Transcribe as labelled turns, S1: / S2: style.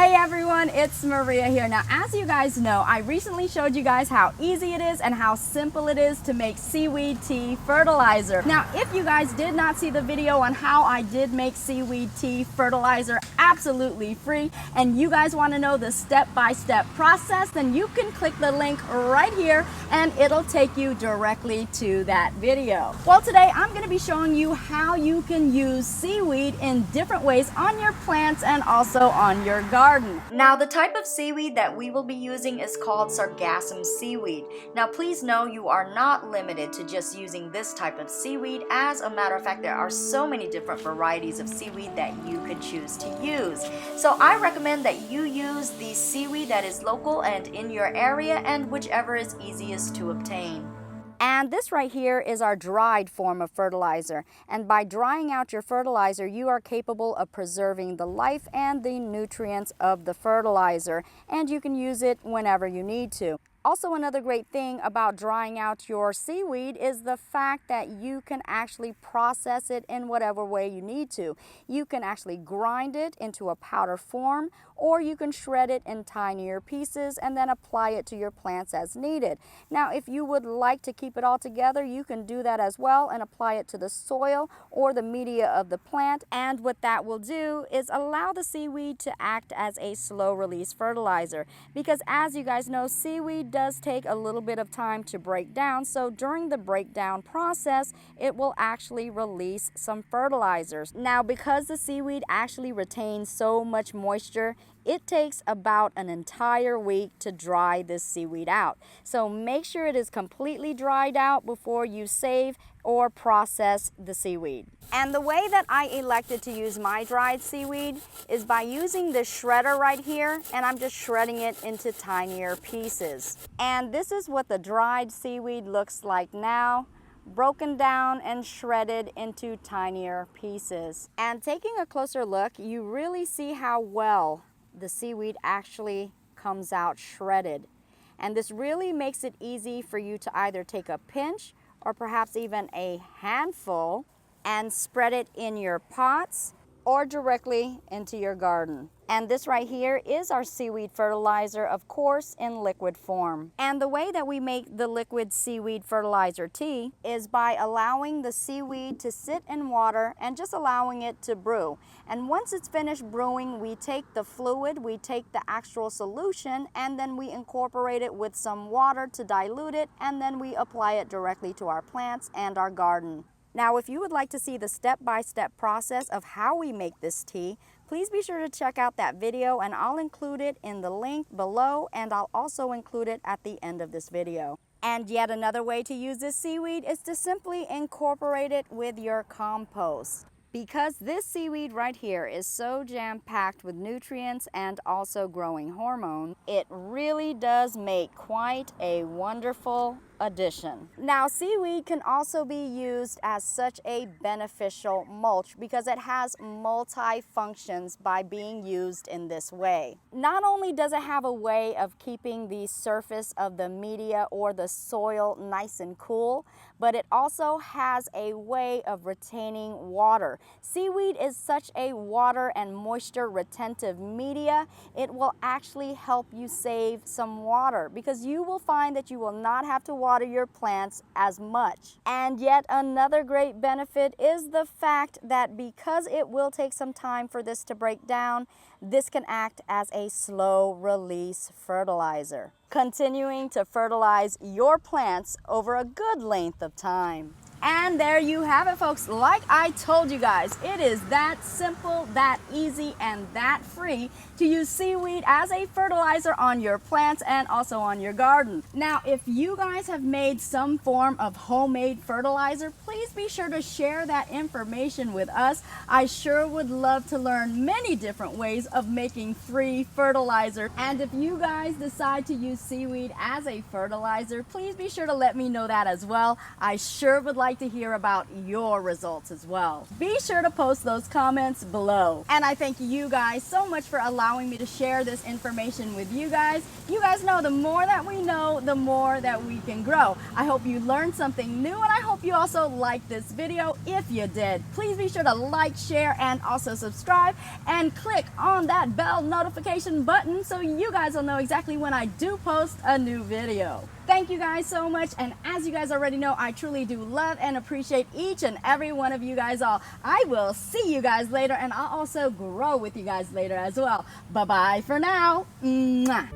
S1: Hey everyone, it's Maria here. Now, as you guys know, I recently showed you guys how easy it is and how simple it is to make seaweed tea fertilizer. Now, if you guys did not see the video on how I did make seaweed tea fertilizer absolutely free, and you guys want to know the step-by-step process, then you can click the link right here and it'll take you directly to that video. Well, today I'm going to be showing you how you can use seaweed in different ways on your plants and also on your garden. Now, the type of seaweed that we will be using is called sargassum seaweed. Now, please know you are not limited to just using this type of seaweed. As a matter of fact, there are so many different varieties of seaweed that you could choose to use. So I recommend that you use the seaweed that is local and in your area and whichever is easiest to obtain. And this right here is our dried form of fertilizer. And by drying out your fertilizer, you are capable of preserving the life and the nutrients of the fertilizer. And you can use it whenever you need to. Also, another great thing about drying out your seaweed is the fact that you can actually process it in whatever way you need to. You can actually grind it into a powder form, or you can shred it in tinier pieces and then apply it to your plants as needed. Now, if you would like to keep it all together, you can do that as well and apply it to the soil or the media of the plant. And what that will do is allow the seaweed to act as a slow release fertilizer, because as you guys know, seaweed does take a little bit of time to break down. So during the breakdown process, it will actually release some fertilizers. Now, because the seaweed actually retains so much moisture, it takes about an entire week to dry this seaweed out. So make sure it is completely dried out before you save or process the seaweed. And the way that I elected to use my dried seaweed is by using this shredder right here, and I'm just shredding it into tinier pieces. And this is what the dried seaweed looks like now, broken down and shredded into tinier pieces. And taking a closer look, you really see how well the seaweed actually comes out shredded. And this really makes it easy for you to either take a pinch or perhaps even a handful and spread it in your pots or directly into your garden. And this right here is our seaweed fertilizer, of course, in liquid form. And the way that we make the liquid seaweed fertilizer tea is by allowing the seaweed to sit in water and just allowing it to brew. And once it's finished brewing, we take the fluid, we take the actual solution, and then we incorporate it with some water to dilute it, and then we apply it directly to our plants and our garden. Now, if you would like to see the step-by-step process of how we make this tea, please be sure to check out that video, and I'll include it in the link below, and I'll also include it at the end of this video. And yet another way to use this seaweed is to simply incorporate it with your compost. Because this seaweed right here is so jam-packed with nutrients and also growing hormone, it really does make quite a wonderful addition. Now, seaweed can also be used as such a beneficial mulch because it has multi-functions by being used in this way. Not only does it have a way of keeping the surface of the media or the soil nice and cool, but it also has a way of retaining water. Seaweed is such a water and moisture retentive media. It will actually help you save some water because you will find that you will not have to water your plants as much. And yet another great benefit is the fact that because it will take some time for this to break down, this can act as a slow release fertilizer, continuing to fertilize your plants over a good length of time. And there you have it, folks. Like I told you guys, it is that simple, that easy, and that free to use seaweed as a fertilizer on your plants and also on your garden. Now, if you guys have made some form of homemade fertilizer, please be sure to share that information with us. I sure would love to learn many different ways of making free fertilizer. And if you guys decide to use seaweed as a fertilizer, please be sure to let me know that as well. I sure would like to hear about your results as well. Be sure to post those comments below. And I thank you guys so much for allowing me to share this information with you guys. You guys know the more that we know, the more that we can grow. I hope you learned something new, and I hope you also like this video. If you did, please be sure to like, share, and also subscribe, and click on that bell notification button so you guys will know exactly when I do post a new video. Thank you guys so much, and as you guys already know, I truly do love and appreciate each and every one of you guys all. I will see you guys later, and I'll also grow with you guys later as well. Bye-bye for now. Mwah.